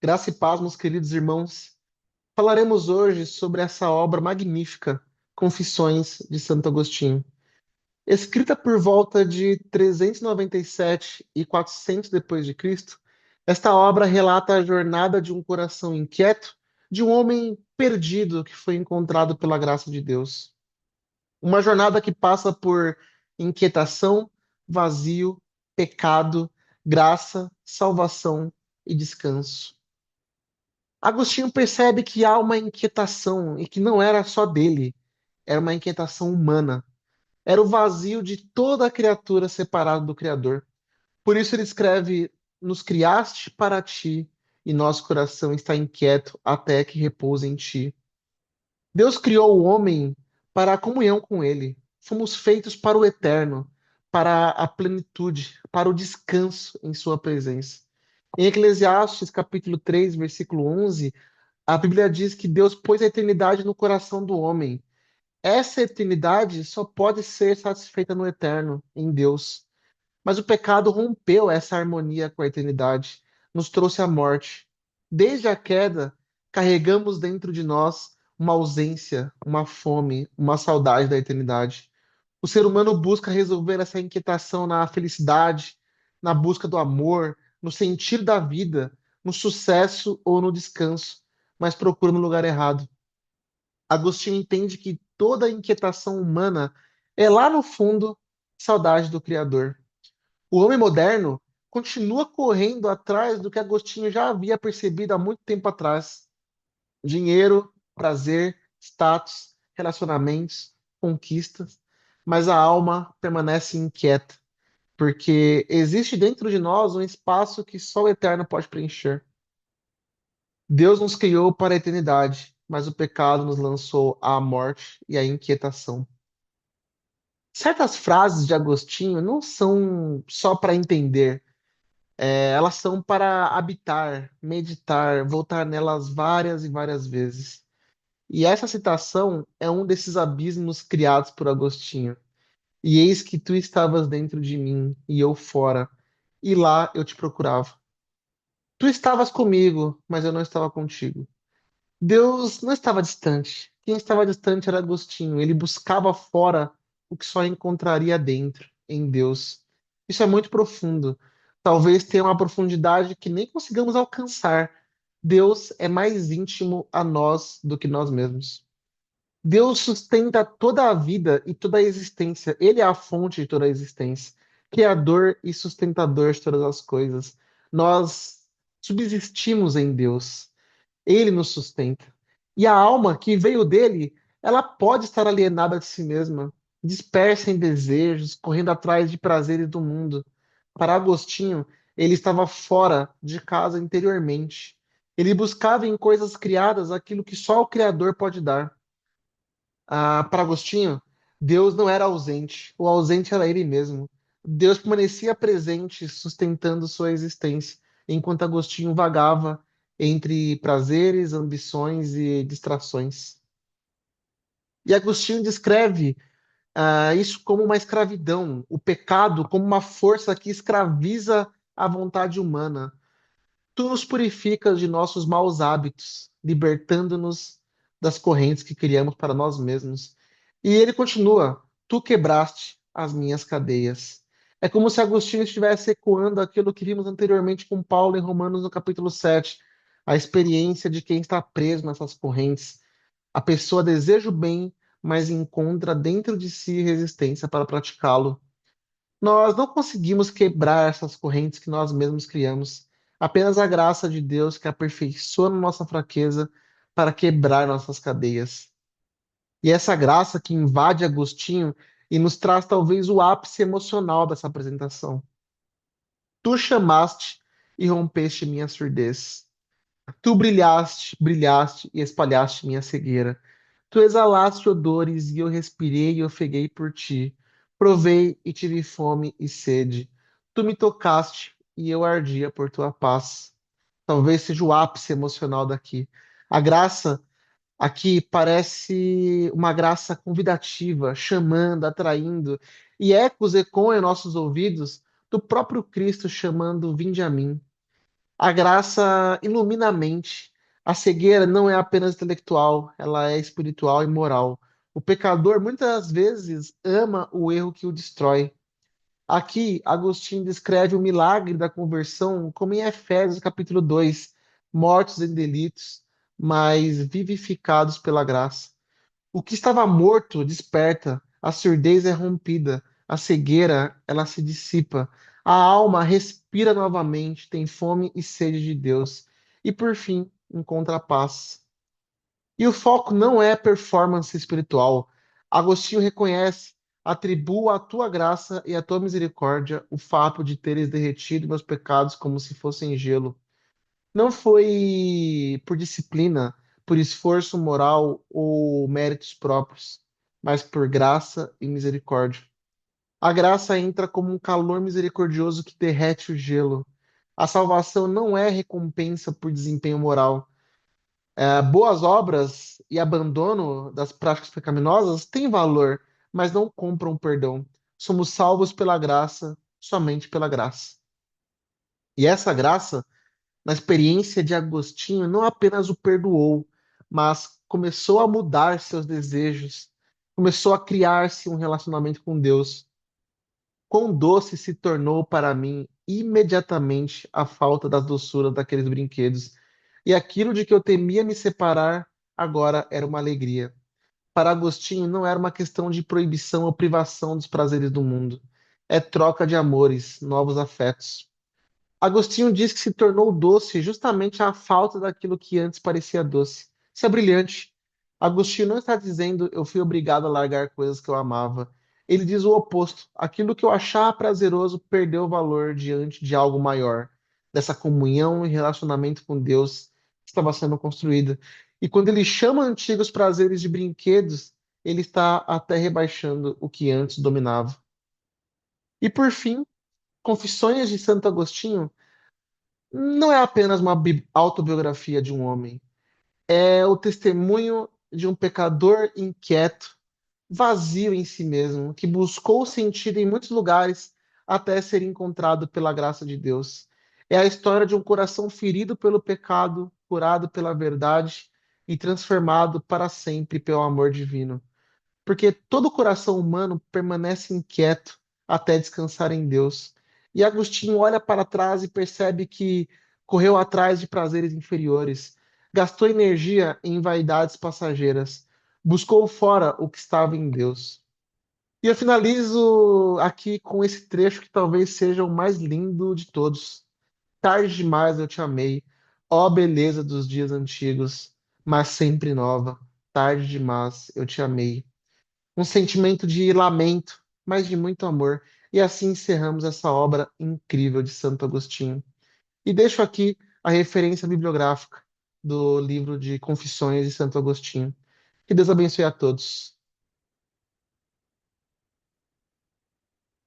Graça e paz, meus queridos irmãos. Falaremos hoje sobre essa obra magnífica, Confissões de Santo Agostinho. Escrita por volta de 397 e 400 depois de Cristo, esta obra relata a jornada de um coração inquieto, de um homem perdido que foi encontrado pela graça de Deus. Uma jornada que passa por inquietação, vazio, pecado, graça, salvação e descanso. Agostinho percebe que há uma inquietação e que não era só dele, era uma inquietação humana. Era o vazio de toda a criatura separada do Criador. Por isso ele escreve: Nos criaste para ti, e nosso coração está inquieto até que repouse em ti. Deus criou o homem para a comunhão com ele. Fomos feitos para o eterno, para a plenitude, para o descanso em sua presença. Em Eclesiastes, capítulo 3, versículo 11, a Bíblia diz que Deus pôs a eternidade no coração do homem. Essa eternidade só pode ser satisfeita no eterno, em Deus. Mas o pecado rompeu essa harmonia com a eternidade, nos trouxe a morte. Desde a queda, carregamos dentro de nós uma ausência, uma fome, uma saudade da eternidade. O ser humano busca resolver essa inquietação na felicidade, na busca do amor, no sentido da vida, no sucesso ou no descanso, mas procura no lugar errado. Agostinho entende que toda inquietação humana é lá no fundo saudade do Criador. O homem moderno continua correndo atrás do que Agostinho já havia percebido há muito tempo atrás: dinheiro, prazer, status, relacionamentos, conquistas, mas a alma permanece inquieta, porque existe dentro de nós um espaço que só o eterno pode preencher. Deus nos criou para a eternidade, mas o pecado nos lançou à morte e à inquietação. Certas frases de Agostinho não são só para entender, elas são para habitar, meditar, voltar nelas várias e várias vezes. E essa citação é um desses abismos criados por Agostinho. E eis que tu estavas dentro de mim e eu fora, e lá eu te procurava. Tu estavas comigo, mas eu não estava contigo. Deus não estava distante. Quem estava distante era Agostinho. Ele buscava fora o que só encontraria dentro, em Deus. Isso é muito profundo. Talvez tenha uma profundidade que nem consigamos alcançar. Deus é mais íntimo a nós do que nós mesmos. Deus sustenta toda a vida e toda a existência. Ele é a fonte de toda a existência, criador e sustentador de todas as coisas. Nós subsistimos em Deus. Ele nos sustenta. E a alma que veio dele, ela pode estar alienada de si mesma, dispersa em desejos, correndo atrás de prazeres do mundo. Para Agostinho, ele estava fora de casa interiormente. Ele buscava em coisas criadas aquilo que só o Criador pode dar. Para Agostinho, Deus não era ausente, o ausente era ele mesmo. Deus permanecia presente, sustentando sua existência, enquanto Agostinho vagava entre prazeres, ambições e distrações. E Agostinho descreve isso como uma escravidão, o pecado como uma força que escraviza a vontade humana. Tu nos purificas de nossos maus hábitos, libertando-nos das correntes que criamos para nós mesmos. E ele continua: Tu quebraste as minhas cadeias. É como se Agostinho estivesse ecoando aquilo que vimos anteriormente com Paulo em Romanos no capítulo 7, a experiência de quem está preso nessas correntes. A pessoa deseja o bem, mas encontra dentro de si resistência para praticá-lo. Nós não conseguimos quebrar essas correntes que nós mesmos criamos. Apenas a graça de Deus que aperfeiçoa nossa fraqueza para quebrar nossas cadeias. E essa graça que invade Agostinho e nos traz talvez o ápice emocional dessa apresentação. Tu chamaste e rompeste minha surdez. Tu brilhaste, brilhaste e espalhaste minha cegueira. Tu exalaste odores e eu respirei e ofeguei por ti. Provei e tive fome e sede. Tu me tocaste e eu ardia por tua paz. Talvez seja o ápice emocional daqui. A graça aqui parece uma graça convidativa, chamando, atraindo, e ecos ecoam em nossos ouvidos do próprio Cristo chamando: Vinde a mim. A graça ilumina a mente. A cegueira não é apenas intelectual, ela é espiritual e moral. O pecador muitas vezes ama o erro que o destrói. Aqui, Agostinho descreve o milagre da conversão como em Efésios capítulo 2, mortos em delitos, mas vivificados pela graça. O que estava morto desperta, a surdez é rompida, a cegueira ela se dissipa, a alma respira novamente, tem fome e sede de Deus, e por fim encontra a paz. E o foco não é performance espiritual. Agostinho reconhece: atribuo à tua graça e à tua misericórdia o fato de teres derretido meus pecados como se fossem gelo. Não foi por disciplina, por esforço moral ou méritos próprios, mas por graça e misericórdia. A graça entra como um calor misericordioso que derrete o gelo. A salvação não é recompensa por desempenho moral. Boas obras e abandono das práticas pecaminosas têm valor, mas não compram perdão. Somos salvos pela graça, somente pela graça. E essa graça, na experiência de Agostinho, não apenas o perdoou, mas começou a mudar seus desejos, começou a criar-se um relacionamento com Deus. Quão doce se tornou para mim imediatamente a falta das doçuras daqueles brinquedos, e aquilo de que eu temia me separar agora era uma alegria. Para Agostinho, não era uma questão de proibição ou privação dos prazeres do mundo. É troca de amores, novos afetos. Agostinho diz que se tornou doce justamente à falta daquilo que antes parecia doce. Isso é brilhante. Agostinho não está dizendo eu fui obrigado a largar coisas que eu amava. Ele diz o oposto. Aquilo que eu achava prazeroso perdeu valor diante de algo maior, dessa comunhão e relacionamento com Deus que estava sendo construída. E quando ele chama antigos prazeres de brinquedos, ele está até rebaixando o que antes dominava. E por fim, Confissões de Santo Agostinho não é apenas uma autobiografia de um homem, é o testemunho de um pecador inquieto, vazio em si mesmo, que buscou sentido em muitos lugares até ser encontrado pela graça de Deus. É a história de um coração ferido pelo pecado, curado pela verdade e transformado para sempre pelo amor divino. Porque todo coração humano permanece inquieto até descansar em Deus. E Agostinho olha para trás e percebe que correu atrás de prazeres inferiores, gastou energia em vaidades passageiras, buscou fora o que estava em Deus. E eu finalizo aqui com esse trecho que talvez seja o mais lindo de todos. Tarde demais eu te amei, ó beleza dos dias antigos, mas sempre nova. Tarde demais eu te amei, um sentimento de lamento, mas de muito amor. E assim encerramos essa obra incrível de Santo Agostinho. E deixo aqui a referência bibliográfica do livro de Confissões de Santo Agostinho. Que Deus abençoe a todos.